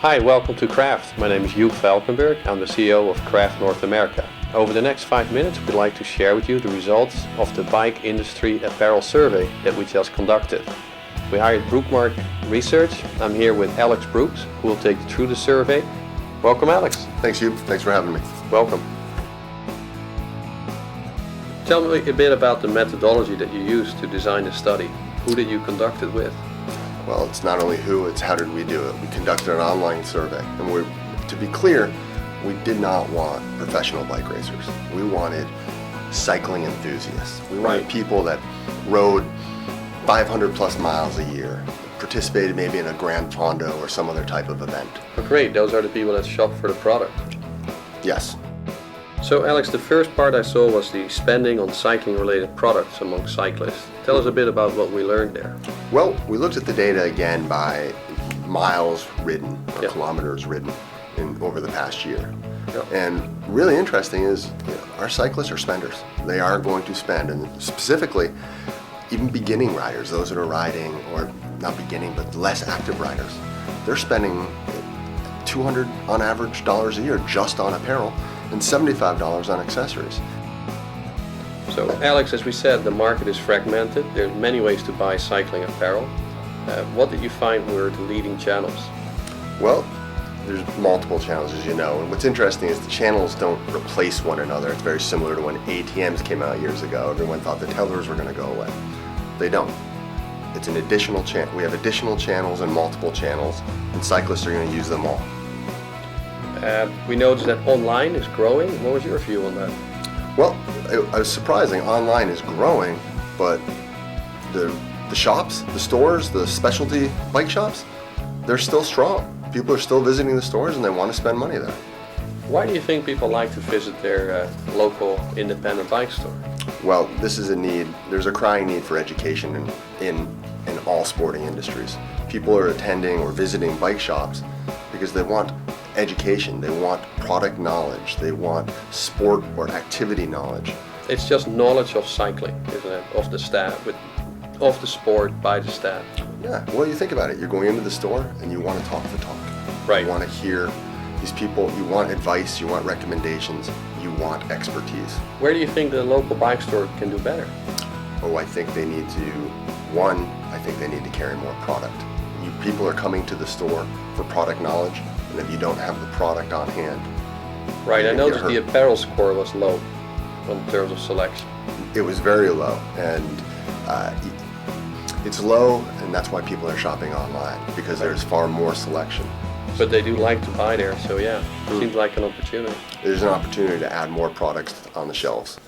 Hi, welcome to Craft. My name is Hugh Valkenburg. I'm the CEO of Craft North America. Over the next 5 minutes, we'd like to share with you the results of the bike industry apparel survey that we just conducted. We hired Brookmark Research. I'm here with Alex Brooks, who will take you through the survey. Welcome, Alex. Thanks, Hugh. Thanks for having me. Welcome. Tell me a bit about the methodology that you used to design the study. Who did you conduct it with? Well, it's not only who, it's how did we do it. We conducted an online survey, and to be clear, we did not want professional bike racers. We wanted cycling enthusiasts. We wanted people that rode 500 plus miles a year, participated maybe in a Grand Fondo or some other type of event. Oh, great, those are the people that shop for the product. Yes. So Alex, the first part I saw was the spending on cycling related products among cyclists. Tell us a bit about what we learned there. Well, we looked at the data again by miles ridden or kilometers ridden over the past year. And really interesting is our cyclists are spenders. They are going to spend, and specifically even beginning riders, those that are riding, or not beginning, but less active riders, they're spending $200 on average a year just on apparel and $75 on accessories. So Alex, as we said, the market is fragmented. There are many ways to buy cycling apparel. What did you find were the leading channels? Well, there's multiple channels, as you know, and what's interesting is the channels don't replace one another. It's very similar to when ATMs came out years ago. Everyone thought the tellers were going to go away. They don't. It's an additional channel. We have additional channels and multiple channels, and cyclists are going to use them all. We noticed that online is growing. What was your view on that? Well, it was surprising. Online is growing, but the shops, the stores, the specialty bike shops, they're still strong. People are still visiting the stores and they want to spend money there. Why do you think people like to visit their local independent bike store? Well, this is a need. There's a crying need for education in all sporting industries. People are attending or visiting bike shops because they want education, they want product knowledge, they want sport or activity knowledge. It's just knowledge of cycling, isn't it? Of the of the sport by the staff. Yeah, well, you think about it. You're going into the store and you want to talk the talk. Right. You want to hear these people, you want advice, you want recommendations, you want expertise. Where do you think the local bike store can do better? Oh, I think they need to, I think they need to carry more product. People are coming to the store for product knowledge, and if you don't have the product on hand, right. I noticed the apparel score was low in terms of selection. It was very low, and it's low, and that's why people are shopping online, because there's far more selection. But they do like to buy there, so yeah, seems like an opportunity. There's an opportunity to add more products on the shelves.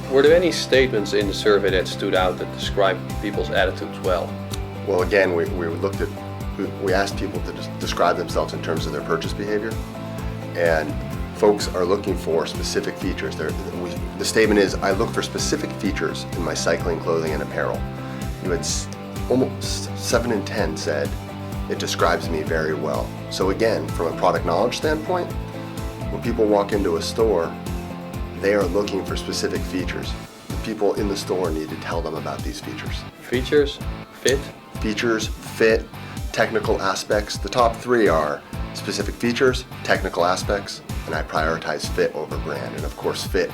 Were there any statements in the survey that stood out that describe people's attitudes well? Well, again, we asked people to describe themselves in terms of their purchase behavior, and folks are looking for specific features. The statement is, I look for specific features in my cycling clothing and apparel. You had almost 7 in 10 said, it describes me very well. So again, from a product knowledge standpoint, when people walk into a store, they are looking for specific features. The people in the store need to tell them about these features. Features, fit? Features, fit, technical aspects. The top 3 are specific features, technical aspects, and I prioritize fit over brand. And of course, fit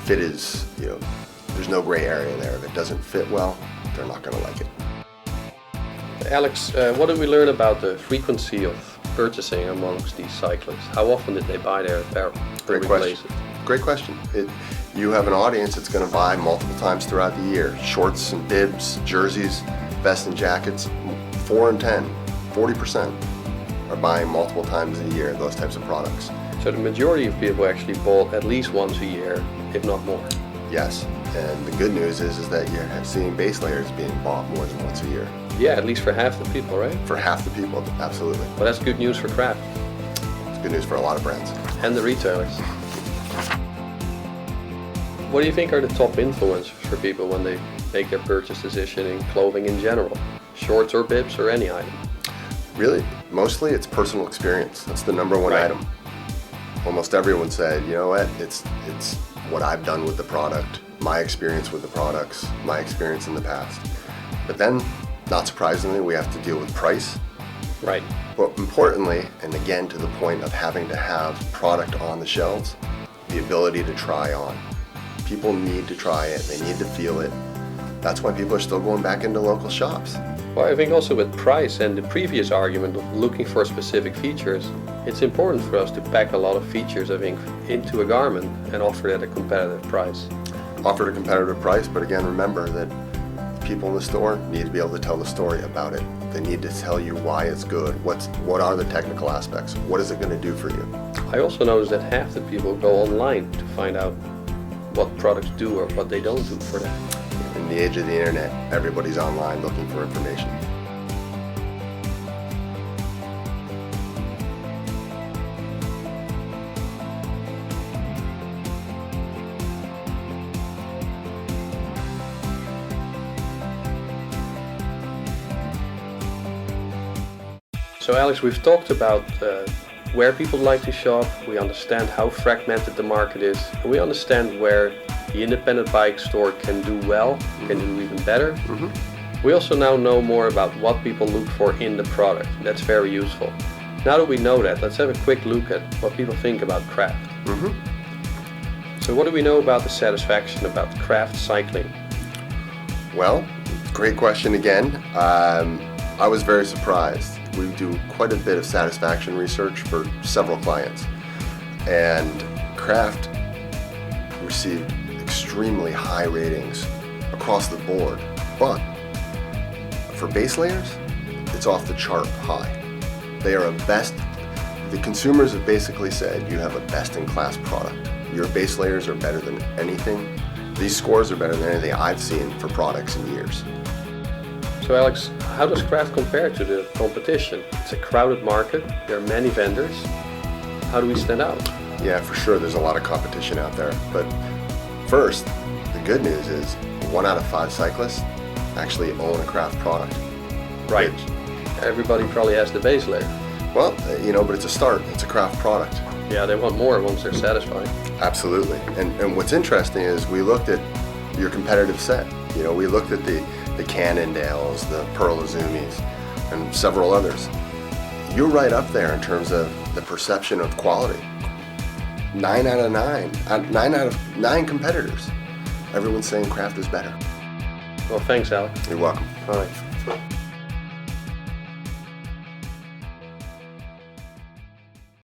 is, there's no gray area there. If it doesn't fit well, they're not going to like it. Alex, what did we learn about the frequency of purchasing amongst these cyclists? How often did they buy their apparel? Great question. Great question. You have an audience that's going to buy multiple times throughout the year. Shorts and bibs, jerseys, vests and jackets, 4 in 10, 40% are buying multiple times a year, those types of products. So the majority of people actually bought at least once a year, if not more. Yes, and the good news is that you're seeing base layers being bought more than once a year. Yeah, at least for half the people, right? For half the people, absolutely. Well, that's good news for Craft. It's good news for a lot of brands. And the retailers. What do you think are the top influencers for people when they make their purchase decision in clothing in general? Shorts or bibs or any item? Really, mostly it's personal experience. That's the number one item. Almost everyone said, you know what, it's what I've done with the product, my experience with the products, my experience in the past. But then, not surprisingly, we have to deal with price. Right. But importantly, and again to the point of having to have product on the shelves, the ability to try on. People need to try it, they need to feel it. That's why people are still going back into local shops. Well, I think also with price and the previous argument of looking for specific features, it's important for us to pack a lot of features, I think, into a garment and offer it at a competitive price. Offer at a competitive price, but again, remember that people in the store need to be able to tell the story about it. They need to tell you why it's good, what are the technical aspects, what is it going to do for you. I also noticed that half the people go online to find out what products do or what they don't do for them. In the age of the internet, everybody's online looking for information. So Alex, we've talked about where people like to shop, we understand how fragmented the market is, and we understand where the independent bike store can do well, can do even better. We also now know more about what people look for in the product. That's very useful. Now that we know that, let's have a quick look at what people think about craft. So what do we know about the satisfaction about craft cycling? Well, great question again. I was very surprised. We do quite a bit of satisfaction research for several clients, and craft received extremely high ratings across the board, but for base layers, it's off the chart high. They are the consumers have basically said you have a best-in-class product. Your base layers are better than anything. These scores are better than anything I've seen for products in years. So Alex, how does craft compare to the competition? It's a crowded market, there are many vendors. How do we stand out? Yeah, for sure, there's a lot of competition out there. But first, the good news is 1 out of 5 cyclists actually own a craft product. Right. Everybody probably has the base layer. Well, but it's a start. It's a craft product. Yeah, they want more once they're satisfied. Absolutely. And what's interesting is we looked at your competitive set. We looked at the Cannondales, the Pearl Izumis, and several others. You're right up there in terms of the perception of quality. 9 out of 9 competitors. Everyone's saying craft is better. Well, thanks, Alex. You're welcome. All right.